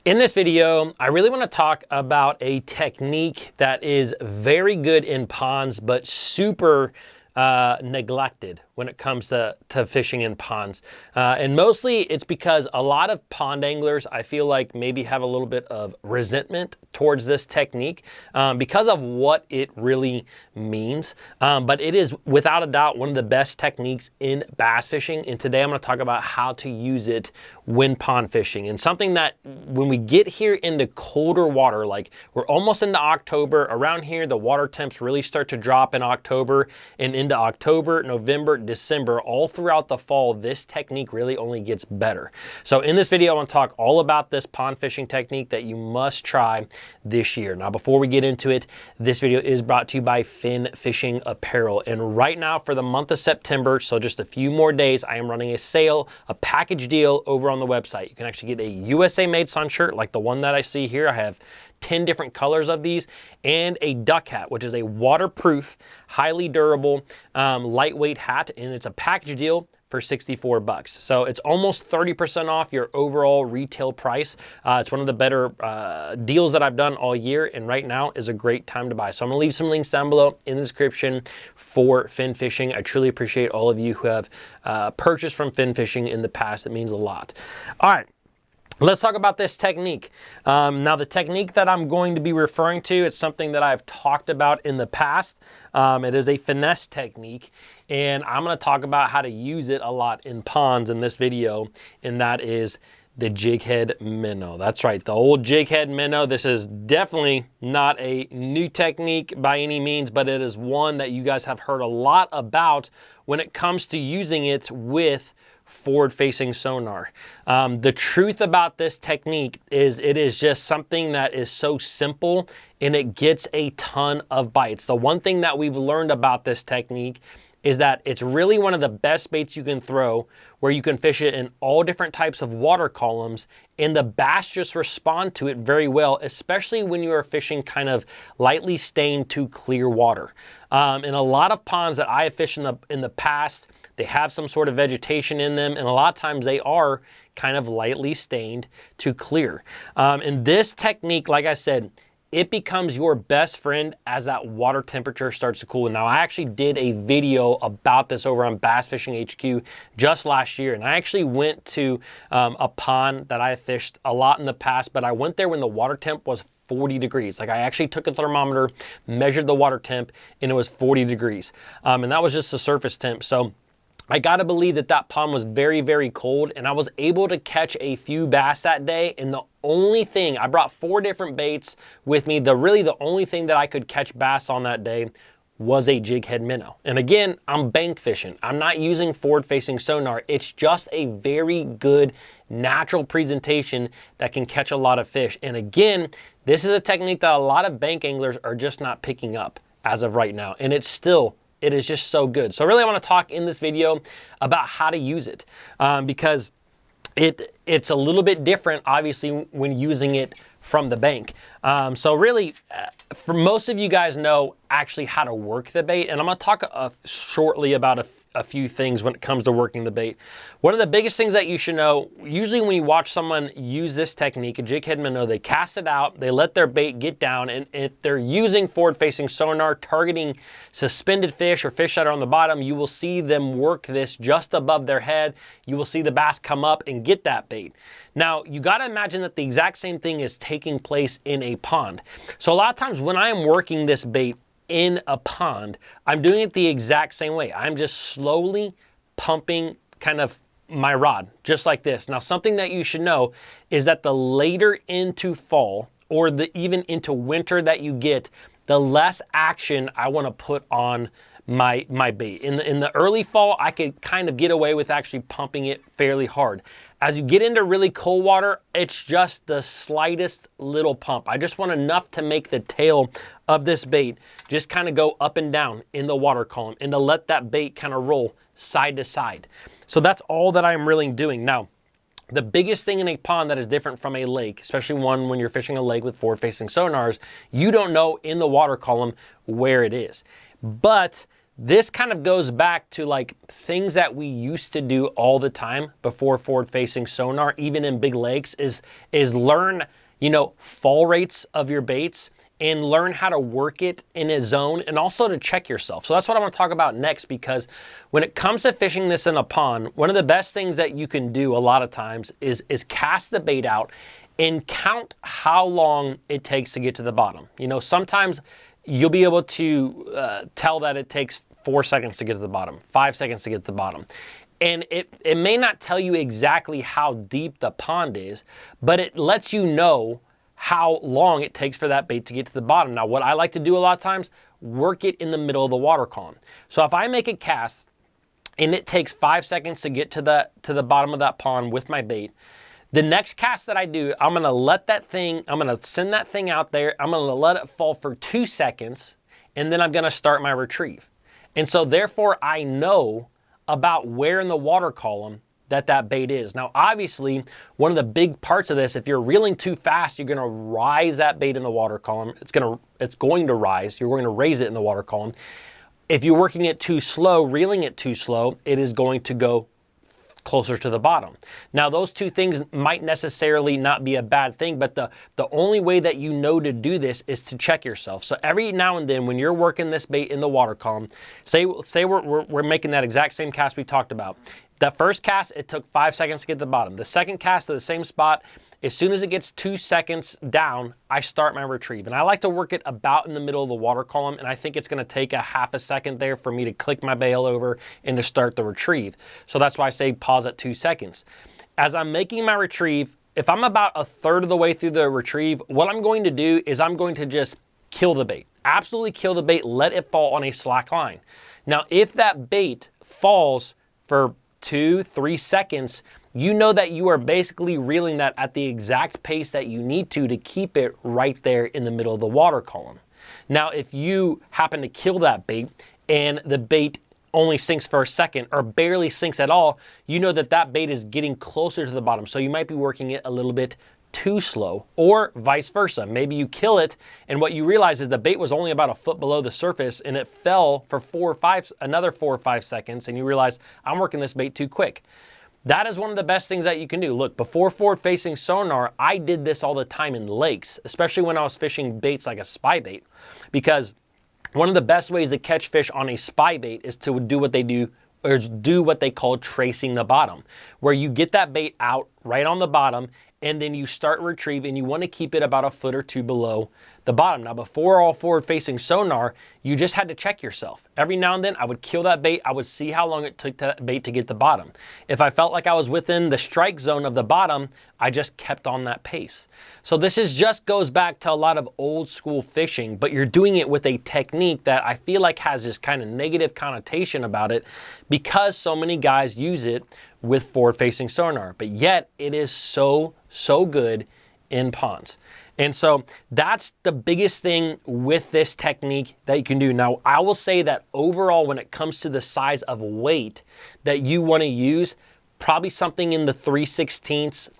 In this video, I really want to talk about a technique that is very good in ponds, but super neglected when it comes to fishing in ponds. And mostly it's because a lot of pond anglers, I feel like maybe have a little bit of resentment towards this technique because of what it really means. But it is without a doubt one of the best techniques in bass fishing. And today I'm going to talk about how to use it when pond fishing. And something that when we get here into colder water, like we're almost into October, around here the water temps really start to drop in October, and into October, November, December, all throughout the fall, this technique really only gets better. So in this video, I want to talk all about this pond fishing technique that you must try this year. Now, before we get into it, this video is brought to you by Fin Fishing Apparel. And right now for the month of September, so just a few more days, I am running a sale, a package deal over on the website. You can actually get a USA made sun shirt like the one that I see here. I have 10 different colors of these, and a duck hat, which is a waterproof, highly durable, lightweight hat, and it's a package deal for 64 bucks. So it's almost 30% off your overall retail price. It's one of the better deals that I've done all year, and right now is a great time to buy. So I'm gonna leave some links down below in the description for Fin Fishing. I truly appreciate all of you who have purchased from Fin Fishing in the past. It means a lot. All right. Let's talk about this technique. Now, the technique that I'm going to be referring to, it's something that I've talked about in the past. It is a finesse technique, and I'm going to talk about how to use it a lot in ponds in this video, and that is the jig head minnow. That's right, the old jig head minnow. This is definitely not a new technique by any means, but it is one that you guys have heard a lot about when it comes to using it with forward-facing sonar. The truth about this technique is it is just something that is so simple and it gets a ton of bites. The one thing that we've learned about this technique is that it's really one of the best baits you can throw, where you can fish it in all different types of water columns, and the bass just respond to it very well, especially when you are fishing kind of lightly stained to clear water. In a lot of ponds that I have fished in the past, they have some sort of vegetation in them, and a lot of times they are kind of lightly stained to clear. And this technique, like I said, it becomes your best friend as that water temperature starts to cool. Now, I actually did a video about this over on BassFishingHQ just last year, and I actually went to a pond that I fished a lot in the past, but I went there when the water temp was 40 degrees. Like, I actually took a thermometer, measured the water temp, and it was 40 degrees. And that was just the surface temp. So I gotta believe that that pond was very, very cold, and I was able to catch a few bass that day. And the only thing, I brought 4 different baits with me. Really the only thing that I could catch bass on that day was a jig head minnow. And again, I'm bank fishing. I'm not using forward-facing sonar. It's just a very good natural presentation that can catch a lot of fish. And again, this is a technique that a lot of bank anglers are just not picking up as of right now. And it is just so good. So really I want to talk in this video about how to use it because it's a little bit different, obviously, when using it from the bank. So really, for most of you guys know actually how to work the bait, and I'm going to talk shortly about a few things when it comes to working the bait. One of the biggest things that you should know, usually when you watch someone use this technique, a jig head minnow, they cast it out, they let their bait get down, and if they're using forward-facing sonar, targeting suspended fish or fish that are on the bottom, you will see them work this just above their head. You will see the bass come up and get that bait. Now, you got to imagine that the exact same thing is taking place in a pond. So a lot of times when I am working this bait in a pond, I'm doing it the exact same way. I'm just slowly pumping kind of my rod, just like this. Now, something that you should know is that the later into fall or even into winter that you get, the less action I want to put on my bait. In the early fall, I could kind of get away with actually pumping it fairly hard. As you get into really cold water, it's just the slightest little pump. I just want enough to make the tail of this bait just kind of go up and down in the water column and to let that bait kind of roll side to side. So that's all that I'm really doing. Now, the biggest thing in a pond that is different from a lake, especially one when you're fishing a lake with forward-facing sonars, you don't know in the water column where it is. But This kind of goes back to like things that we used to do all the time before forward-facing sonar, even in big lakes, is learn, you know, fall rates of your baits and learn how to work it in a zone, and also to check yourself. So that's what I want to talk about next, because when it comes to fishing this in a pond, one of the best things that you can do a lot of times is cast the bait out and count how long it takes to get to the bottom. You know, sometimes you'll be able to tell that it takes 4 seconds to get to the bottom, 5 seconds to get to the bottom. And it may not tell you exactly how deep the pond is, but it lets you know how long it takes for that bait to get to the bottom. Now, what I like to do a lot of times, work it in the middle of the water column. So if I make a cast and it takes 5 seconds to get to the bottom of that pond with my bait, the next cast that I do, I'm gonna send that thing out there, I'm gonna let it fall for 2 seconds, and then I'm gonna start my retrieve. And so therefore I know about where in the water column that bait is. Now, obviously, one of the big parts of this, if you're reeling too fast, you're gonna rise that bait in the water column. It's going to rise, you're going to raise it in the water column. If you're working it too slow, reeling it too slow, it is going to go closer to the bottom. Now, those two things might necessarily not be a bad thing, but the only way that you know to do this is to check yourself. So every now and then when you're working this bait in the water column, say we're making that exact same cast we talked about. That first cast, it took 5 seconds to get to the bottom. The second cast to the same spot, as soon as it gets 2 seconds down, I start my retrieve. And I like to work it about in the middle of the water column, and I think it's gonna take a half a second there for me to click my bail over and to start the retrieve. So that's why I say pause at 2 seconds. As I'm making my retrieve, if I'm about a third of the way through the retrieve, what I'm going to do is I'm going to just kill the bait. Absolutely kill the bait, let it fall on a slack line. Now, if that bait falls for 2-3 seconds, you know that you are basically reeling that at the exact pace that you need to keep it right there in the middle of the water column. Now, if you happen to kill that bait and the bait only sinks for a second or barely sinks at all, you know that that bait is getting closer to the bottom. So you might be working it a little bit too slow, or vice versa. Maybe you kill it and what you realize is the bait was only about a foot below the surface and it fell for another 4 or 5 seconds, and you realize I'm working this bait too quick. That is one of the best things that you can do. Look, before forward-facing sonar, I did this all the time in lakes, especially when I was fishing baits like a spy bait, because one of the best ways to catch fish on a spy bait is to do what they do, or do what they call tracing the bottom, where you get that bait out right on the bottom and then you start retrieve, and you want to keep it about a foot or two below the bottom. Now, before all forward-facing sonar, you just had to check yourself. Every now and then, I would kill that bait. I would see how long it took that bait to get the bottom. If I felt like I was within the strike zone of the bottom, I just kept on that pace. So this just goes back to a lot of old school fishing, but you're doing it with a technique that I feel like has this kind of negative connotation about it because so many guys use it with forward-facing sonar, but yet it is so good in ponds. And so that's the biggest thing with this technique that you can do. Now, I will say that overall, when it comes to the size of weight that you want to use, probably something in the 3/16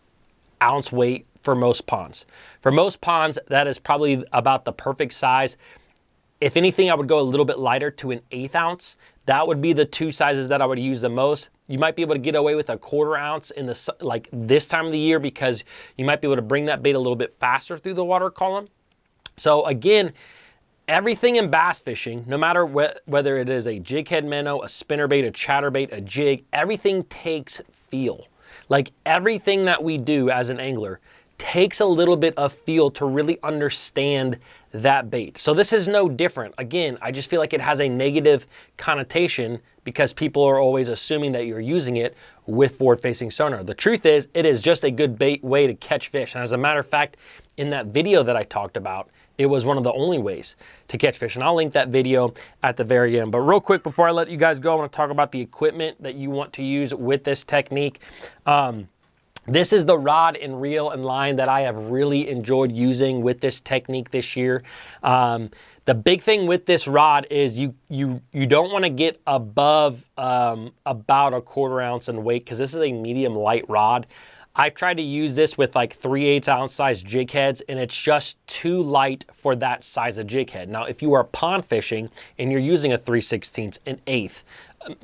ounce weight for most ponds. For most ponds, that is probably about the perfect size. If anything, I would go a little bit lighter to an 1/8 ounce. That would be the two sizes that I would use the most. You might be able to get away with a 1/4 ounce in like this time of the year because you might be able to bring that bait a little bit faster through the water column. So again, everything in bass fishing, no matter whether it is a jig head minnow, a spinnerbait, a chatterbait, a jig, everything takes feel. Like everything that we do as an angler takes a little bit of feel to really understand that bait. So this is no different. Again, I just feel like it has a negative connotation because people are always assuming that you're using it with forward-facing sonar. The truth is, it is just a good bait way to catch fish. And as a matter of fact, in that video that I talked about, it was one of the only ways to catch fish. And I'll link that video at the very end. But real quick, before I let you guys go, I want to talk about the equipment that you want to use with this technique. This is the rod and reel and line that I have really enjoyed using with this technique this year. The big thing with this rod is you don't want to get above about a 1/4 ounce in weight because this is a medium light rod. I've tried to use this with like 3/8 ounce size jig heads, and it's just too light for that size of jig head. Now, if you are pond fishing and you're using a 3/16, an eighth,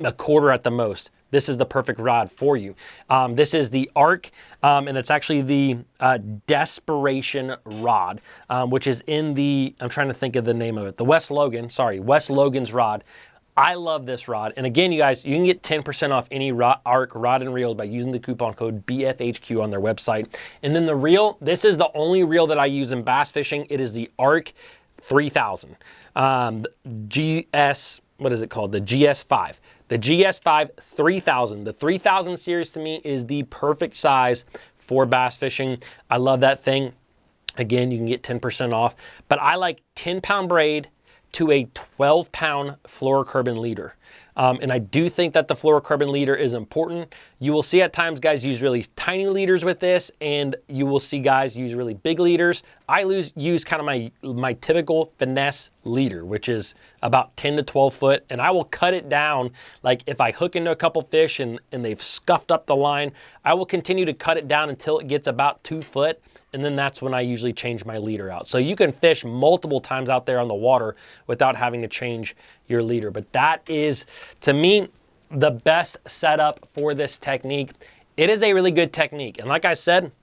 a quarter at the most, this is the perfect rod for you. This is the ARC, and it's actually the Desperation rod, which is in the, I'm trying to think of the name of it, the West Logan's rod. I love this rod. And again, you guys, you can get 10% off any ARC rod and reel by using the coupon code BFHQ on their website. And then the reel, this is the only reel that I use in bass fishing. It is the ARC 3000. GS, what is it called? The GS5. The GS5 3000. The 3000 series to me is the perfect size for bass fishing. I love that thing. Again, you can get 10% off. But I like 10-pound braid to a 12-pound fluorocarbon leader. And I do think that the fluorocarbon leader is important. You will see at times guys use really tiny leaders with this, and you will see guys use really big leaders. I use kind of my typical finesse leader, which is about 10 to 12 foot, and I will cut it down. Like if I hook into a couple fish and they've scuffed up the line, I will continue to cut it down until it gets about 2 foot. And then that's when I usually change my leader out. So you can fish multiple times out there on the water without having to change your leader. But that is, to me, the best setup for this technique. It is a really good technique. And like I said,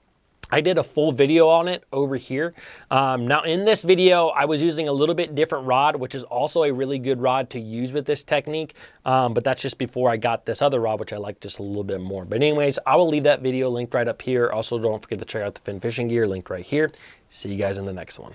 I did a full video on it over here. Now in this video, I was using a little bit different rod, which is also a really good rod to use with this technique. But that's just before I got this other rod, which I like just a little bit more. But anyways, I will leave that video linked right up here. Also, don't forget to check out the fin fishing gear linked right here. See you guys in the next one.